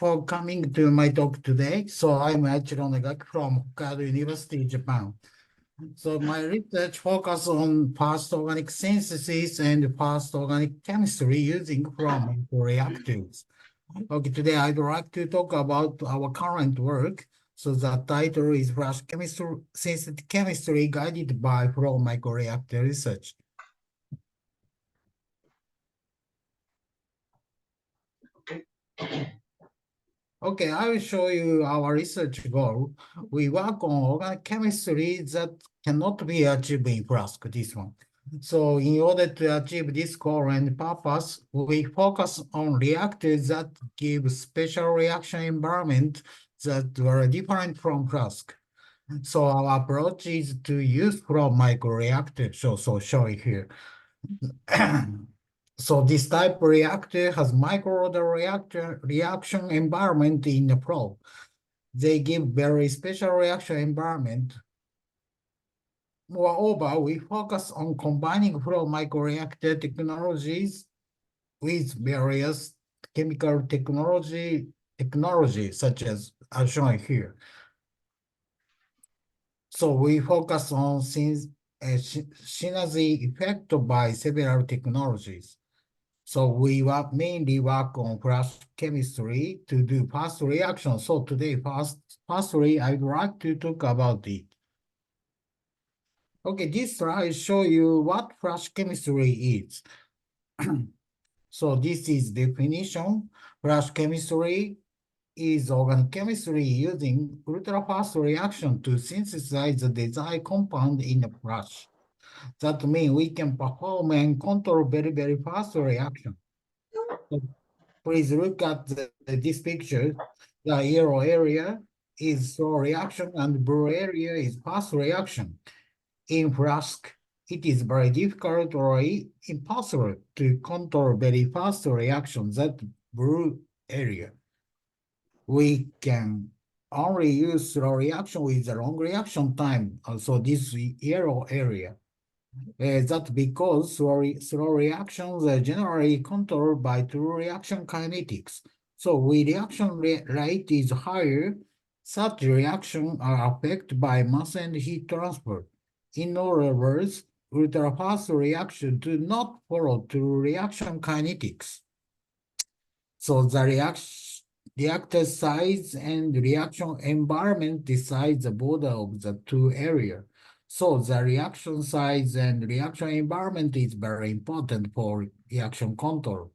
for coming to my talk today. So I'm Aiichiro Nagaki from Hokkaido University, Japan. So my research focuses on fast organic synthesis and fast organic chemistry using from reactors. Okay, today I'd like to talk about our current work. So the title is Flash Chemistry, Synthetic Chemistry Guided by Flow Microreactor Research. Okay, I will show you our research goal. We work on organic chemistry that cannot be achieved in flask, this one. So in order to achieve this goal and purpose, we focus on reactors that give special reaction environment that are different from flask. So our approach is to use flow microreactor. So show it here. So this type of reactor has micro-reactor reaction environment in the flow. They give very special reaction environment. Moreover, we focus on combining flow microreactor technologies with various chemical technology such as shown here. So we focus on synergy effect by several technologies. So we mainly work on flash chemistry to do fast reaction. So today, firstly, I'd like to talk about it. Okay, this slide show you what flash chemistry is. So this is definition. Flash chemistry is organic chemistry using ultra-fast reaction to synthesize the desired compound in a flash. That means we can perform and control very, very fast reaction. So please look at this picture. The yellow area is slow reaction and blue area is fast reaction. In flask, it is very difficult or impossible to control very fast reactions, that blue area. We can only use slow reaction with a long reaction time, also this yellow area. That's because slow reactions are generally controlled by true reaction kinetics. So when reaction rate is higher, such reactions are affected by mass and heat transfer. In other words, ultra-fast reactions do not follow true reaction kinetics. So the reactor size and reaction environment decides the border of the two areas. So the reaction size and reaction environment is very important for reaction control.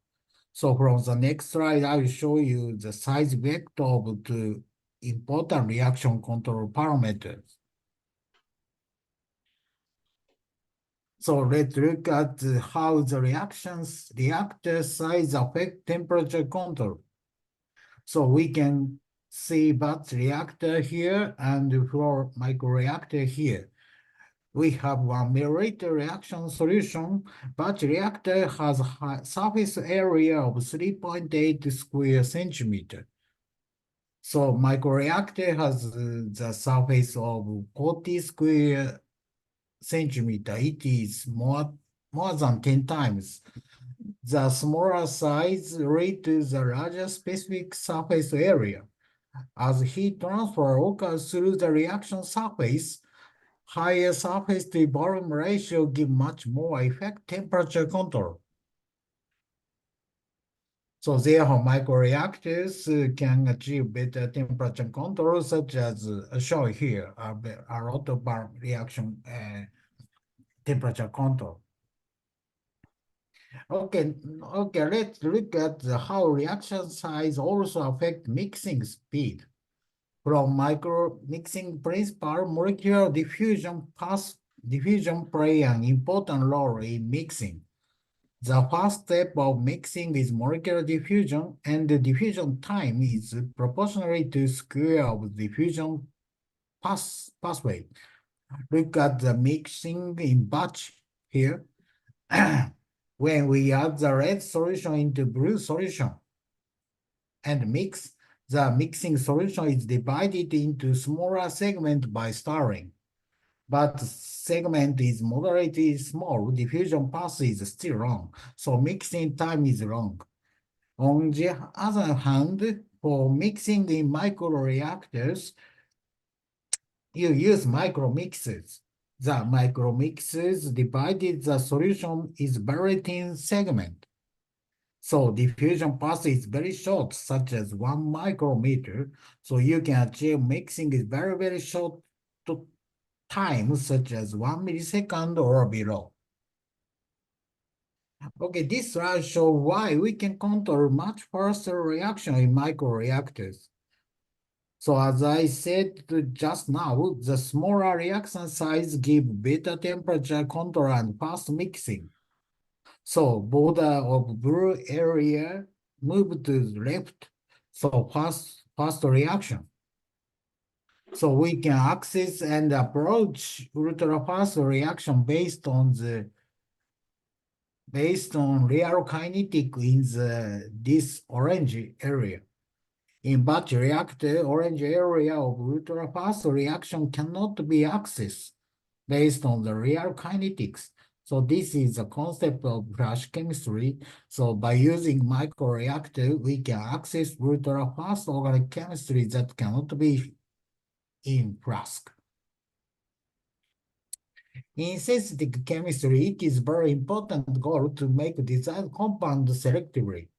So from the next slide, I will show you the size vector of the important reaction control parameters. So let's look at how the reactor size affect temperature control. So we can see batch reactor here and flow microreactor here. We have one milliliter reaction solution. Batch reactor has a surface area of 3.8 square centimeter. So microreactor has the surface of 40 square centimeter. It is more than 10 times. The smaller size leads to the larger specific surface area. As heat transfer occurs through the reaction surface, higher surface to volume ratio give much more effect temperature control. So therefore, microreactors can achieve better temperature control, such as shown here, a lot of reaction temperature control. Okay, let's look at how reaction size also affect mixing speed. From micro mixing principle, molecular diffusion play an important role in mixing. The first step of mixing is molecular diffusion, and the diffusion time is proportionally to square of diffusion pathway. Look at the mixing in batch here. When we add the red solution into blue solution and mix, the mixing solution is divided into smaller segments by stirring. But segment is moderately small, diffusion path is still long, so mixing time is long. On the other hand, For mixing in microreactors, you use micromixers. The micromixers divided the solution is buried in segment. So diffusion path is very short, such as 1 micrometer. So you can achieve mixing is very, very short time, such as 1 millisecond or below. Okay, this slide shows why we can control much faster reaction in microreactors. So as I said just now, the smaller reaction size give better temperature control and fast mixing. So border of blue area move to the left, so fast reaction. So we can access and approach ultra-fast reaction based on real kinetic in this orange area. In batch reactor, orange area of ultra-fast reaction cannot be accessed based on the real kinetics. So this is the concept of flash chemistry. So by using microreactor, we can access ultra-fast organic chemistry that cannot be in flask. In synthetic chemistry, it is very important goal to make desired compound selectively.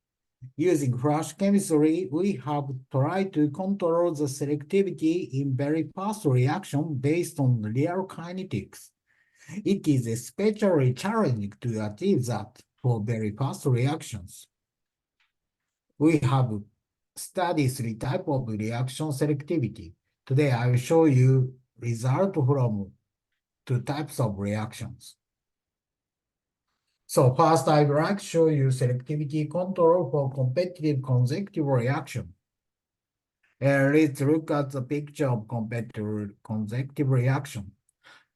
Using flash chemistry, we have tried to control the selectivity in very fast reaction based on real kinetics. It is especially challenging to achieve that for very fast reactions. We have studied 3 types of reaction selectivity. Today, I will show you results from 2 types of reactions. So first, I would like to show you selectivity control for competitive consecutive reaction. Let's look at the picture of competitive consecutive reaction.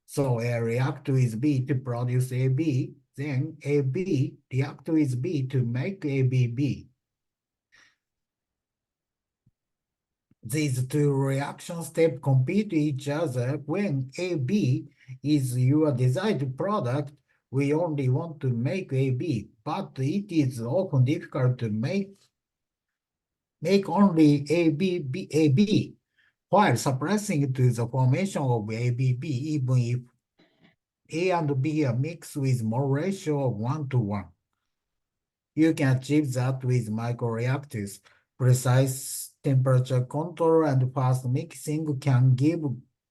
So A react with B to produce AB, then AB react with B to make ABB. These 2 reaction steps compete each other. When AB is your desired product, we only want to make AB, but it is often difficult to make only AB, while suppressing to the formation of ABB, even if A and B are mixed with more ratio of 1:1. You can achieve that with microreactors. Precise temperature control and fast mixing can give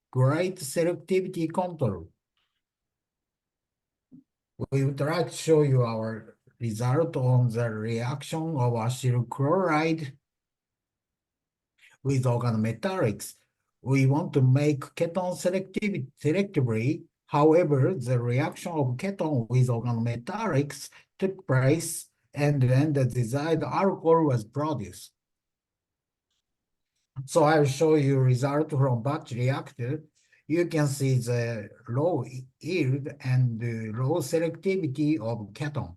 great selectivity control. We would like to show you our result on the reaction of acyl chloride with organometallics. We want to make keton selectively. However, the reaction of keton with organometallics took place, and then the desired alcohol was produced. So I'll show you result from batch reactor. You can see the low yield and the low selectivity of keton,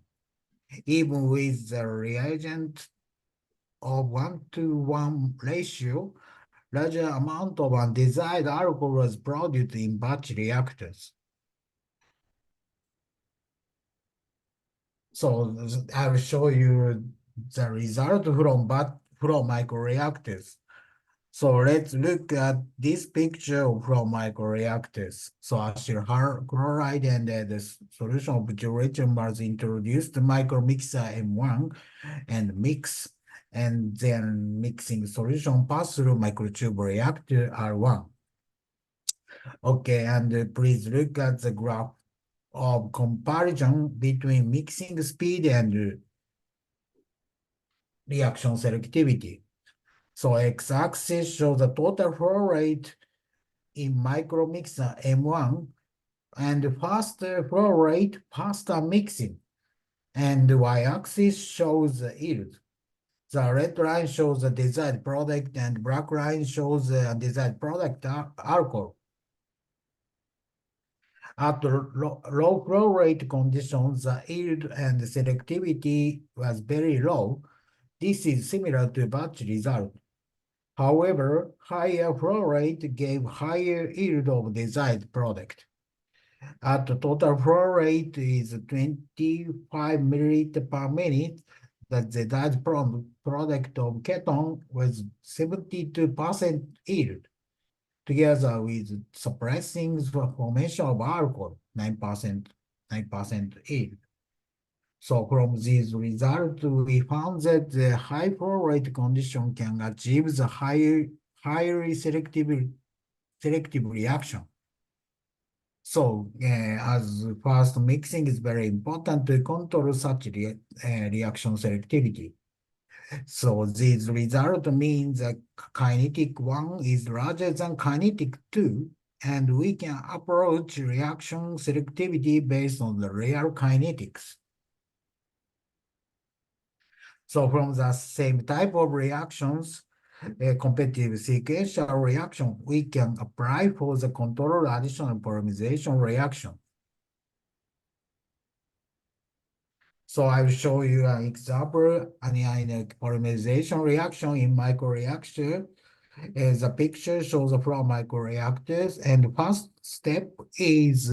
even with the reagent of 1:1 ratio. Larger amount of undesired alcohol was produced in batch reactors. So I will show you the result from microreactors. So let's look at this picture from microreactors. So acyl chloride and the solution of deuterium was introduced micromixer M1 and mix, and then mixing solution pass through microtube reactor R1. Okay, and please look at the graph of comparison between mixing speed and reaction selectivity. So x-axis shows the total flow rate in micromixer M1 and faster flow rate, faster mixing. And the y-axis shows the yield. The red line shows the desired product and black line shows the undesired product alcohol. At low flow rate conditions, the yield and selectivity was very low. This is similar to batch result. However, higher flow rate gave higher yield of desired product. At the total flow rate is 25 milliliters per minute, the that the desired product of keton was 72% yield, together with suppressing the formation of alcohol, 9% yield. So from these results, we found that the high flow rate condition can achieve the highly selective reaction. So as fast mixing is very important to control such reaction selectivity. So this result means that kinetic 1 is larger than kinetic 2, and we can approach reaction selectivity based on the real kinetics. So from the same type of reactions, a competitive sequential reaction, we can apply for the control additional polymerization reaction. So I will show you an example, anionic polymerization reaction in microreactor. The picture shows the flow microreactors, and the first step is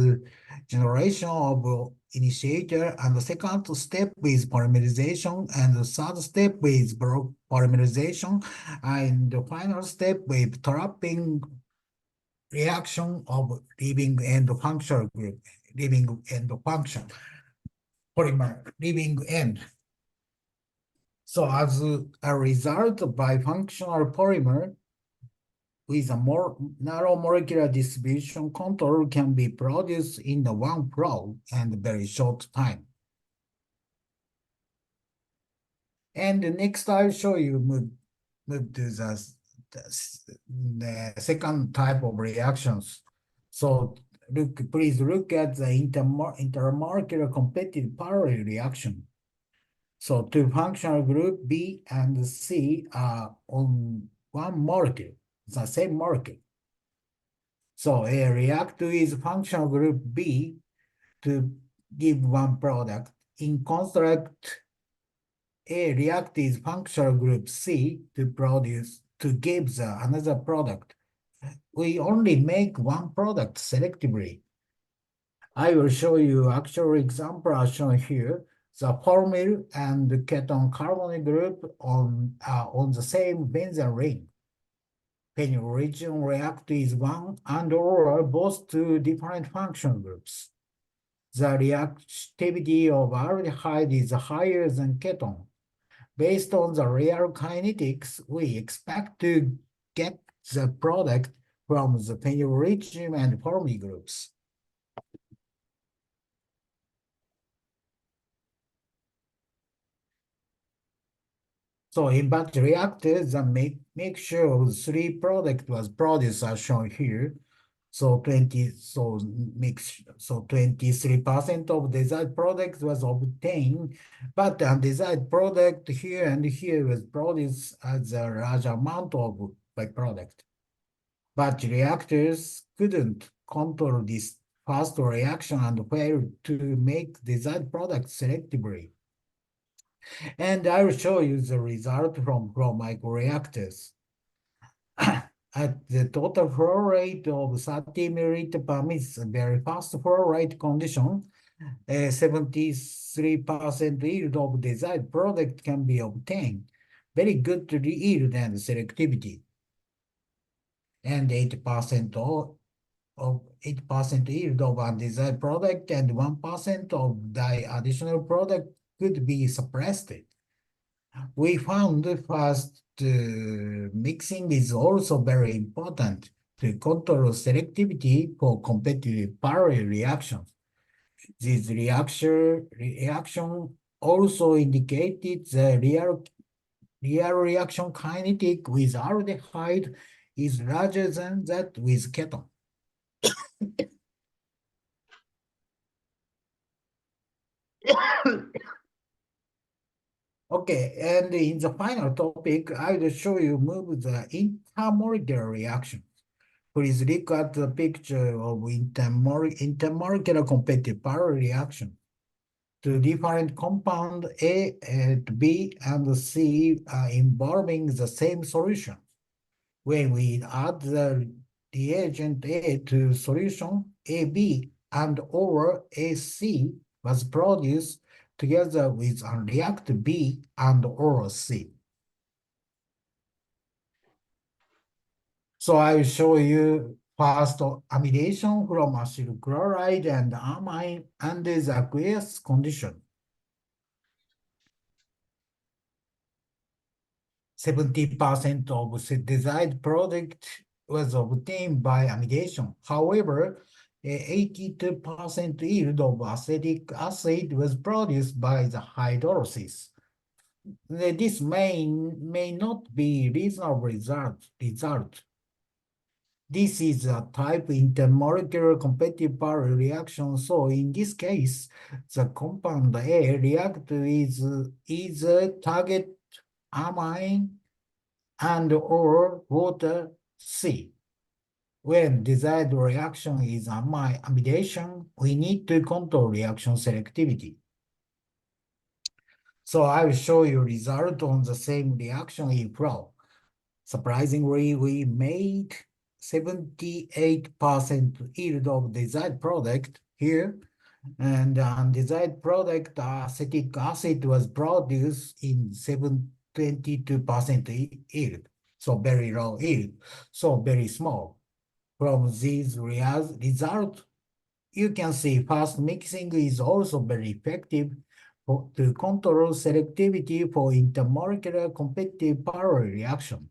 generation of initiator, and the second step is polymerization, and the third step is polymerization, and the final step is trapping reaction of leaving end functional group, leaving end function, polymer, leaving end. So as a result, bifunctional polymer with a more narrow molecular distribution control can be produced in the one flow and very short time. And next I'll show you move to the second type of reactions. So please look at the intermolecular competitive parallel reaction. So two functional group B and C are on one molecule, the same molecule. So a react with functional group B to give one product. In construct, A react with functional group C to give another product. We only make one product selectively. I will show you actual example as shown here. The formyl and the ketone carbonyl group on the same benzene ring. Phenyl region react with one and or both two different functional groups. The reactivity of aldehyde is higher than ketone. Based on the real kinetics, we expect to get the product from the phenyl region and formyl groups. So in batch reactors, the mixture of three products was produced as shown here. So 23% of desired product was obtained, but undesired product here and here was produced as a large amount of byproduct. Batch reactors couldn't control this fast reaction and failed to make desired product selectively. And I will show you the result from microreactors. At the total flow rate of 30 milliliter per minute, very fast flow rate condition, 73% yield of desired product can be obtained. Very good yield and selectivity. And 8% of 8% yield of undesired product and 1% of the additional product could be suppressed. We found fast mixing is also very important to control selectivity for competitive parallel reactions. This reaction also indicated the real reaction kinetic with aldehyde is larger than that with ketone. Okay, and in the final topic, I will show you move the intermolecular reaction. Please look at the picture of intermolecular competitive parallel reaction. Two different compound A and B and C are involving the same solution. When we add the reagent A to solution, AB and or AC was produced together with a reactor B and or C. So I will show you first amidation from acyl chloride and amine under the aqueous condition. 70% of the desired product was obtained by amidation. However, 82% yield of acetic acid was produced by the hydrolysis. This may not be reasonable result. This is a type intermolecular competitive power reaction. So in this case, the compound A react is a target amine and or water C. When desired reaction is amidation, we need to control reaction selectivity. So I will show you result on the same reaction in flow. Surprisingly, we made 78% yield of desired product here, and undesired product acetic acid was produced in 22% yield, so very low yield, so very small. From these results, you can see fast mixing is also very effective to control selectivity for intermolecular competitive power reaction.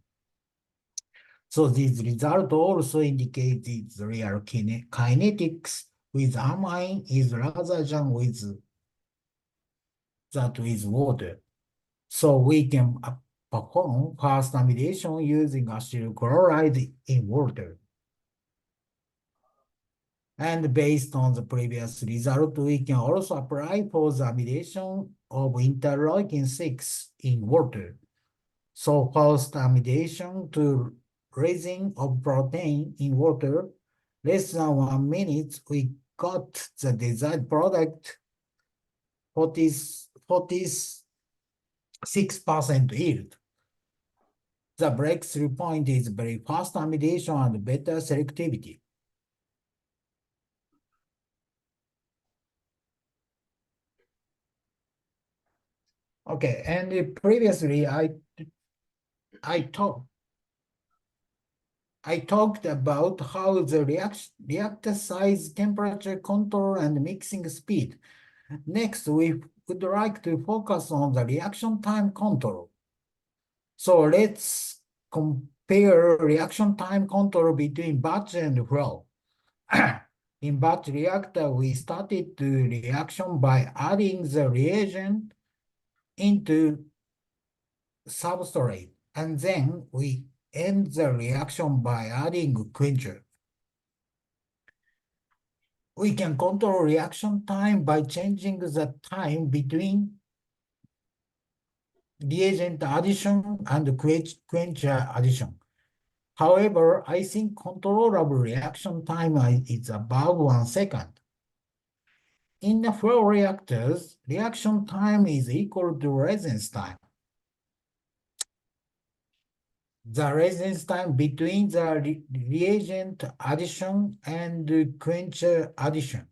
So these results also indicate its real kinetics with amine is rather than with that with water. So we can perform fast amidation using acyl chloride in water. And based on the previous result, we can also apply for the amidation of interleukin-6 in water. So first amidation to raising of protein in water, less than 1 minute, we got the desired product, 46% yield. The breakthrough point is very fast amidation and better selectivity. Okay, and previously I talked about how the reactor size, temperature control, and mixing speed. Next, we would like to focus on the reaction time control. So let's compare reaction time control between batch and flow. In batch reactor, we started the reaction by adding the reagent into substrate, and then we end the reaction by adding quencher. We can control reaction time by changing the time between reagent addition and quencher addition. However, I think controllable reaction time is above 1 second. In the flow reactors, reaction time is equal to residence time. The residence time between the reagent addition and the quencher addition.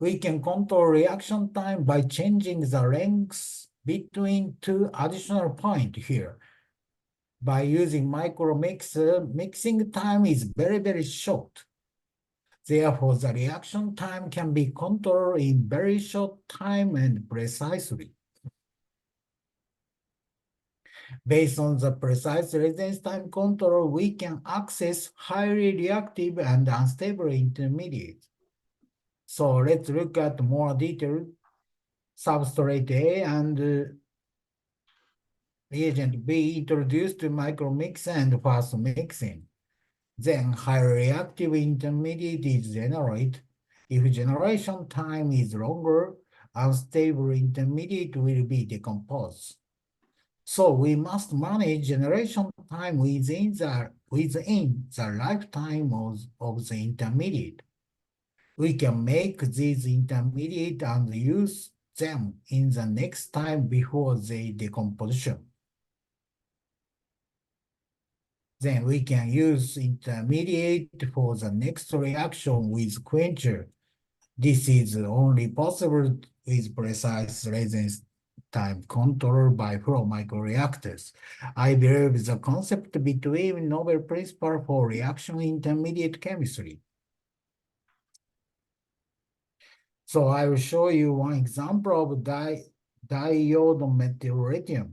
We can control reaction time by changing the lengths between two additional points here. By using micro-mixer, mixing time is very, very short. Therefore, the reaction time can be controlled in very short time and precisely. Based on the precise residence time control, we can access highly reactive and unstable intermediates. So let's look at more detailed substrate A and reagent B introduced to micromix and fast mixing. Then highly reactive intermediate is generated. If generation time is longer, unstable intermediate will be decomposed. So we must manage generation time within the lifetime of the intermediate. We can make these intermediate and use them in the next time before the decomposition. Then we can use intermediate for the next reaction with quencher This is only possible with precise residence time control by flow microreactors. I believe the concept between novel principle for reaction intermediate chemistry. So I will show you one example of diode meteorium.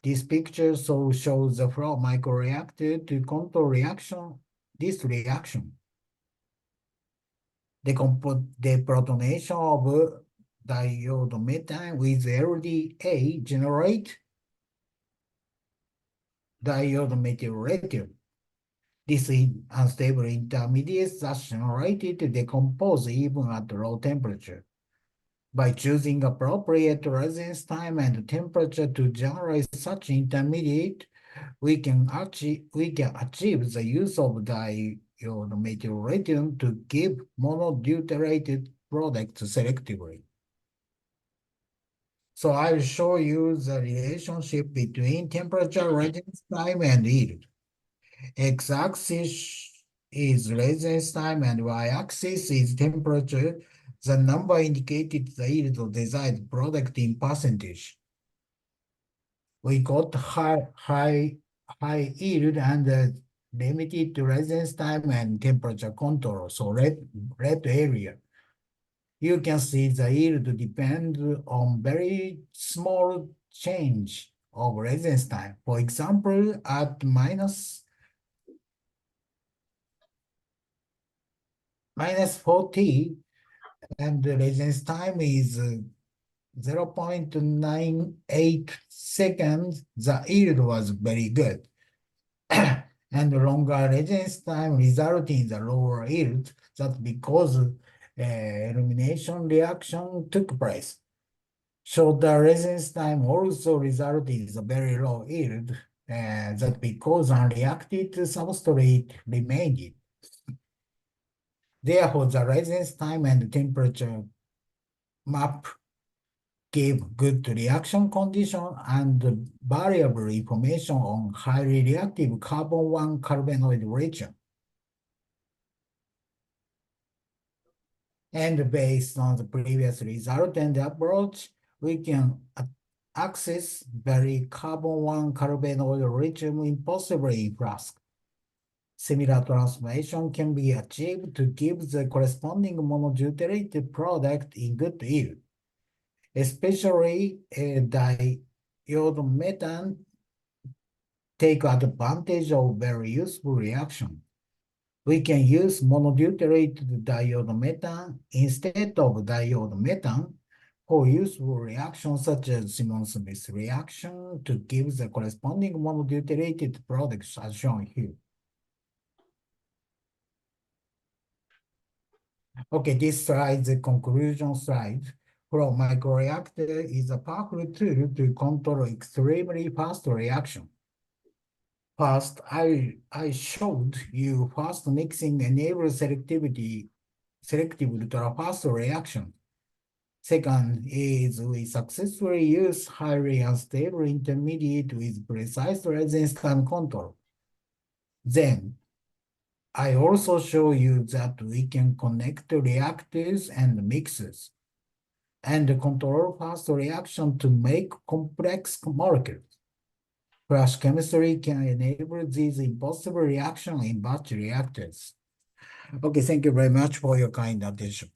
This picture shows the flow microreactor to control this reaction. The protonation of diode methane with LDA generate diode meteorium. This unstable intermediate thus generated decompose even at low temperature. By choosing appropriate residence time and temperature to generate such intermediate, we can achieve the use of diode meteorium to give monodeutenated products selectively. So I'll show you the relationship between temperature, residence time, and yield. X-axis is residence time and y-axis is temperature. The number indicated the yield of desired product in percentage. We got high yield and limited residence time and temperature control. So red area. You can see the yield depends on very small change of residence time. For example, at minus 40, and the residence time is 0.98 seconds, the yield was very good. And the longer residence time resulting in the lower yield. That's because elimination reaction took place. So the residence time also resulted in a very low yield, that because unreacted substrate remained. Therefore, the residence time and temperature map gave good reaction condition and variable information on highly reactive carbon-1 carbenoid region. And based on the previous result and approach, we can access very carbon-1 carbenoid region impossibly in flask. Similar transformation can be achieved to give the corresponding monodeutenated product in good yield. Especially diode methane take advantage of very useful reaction. We can use monodeutenated diode methane instead of diode methane for useful reactions such as Simon-Smith reaction to give the corresponding monodeutenated products as shown here. Okay, this slide is the conclusion slide. Flow microreactor is a powerful tool to control extremely fast reaction. First, I showed you fast mixing enables selective ultra-fast reaction. Second is we successfully use highly unstable intermediate with precise residence time control. Then, I also show you that we can connect reactors and mixers and control fast reaction to make complex molecules. Flash chemistry can enable these impossible reactions in batch reactors. Okay, thank you very much for your kind attention.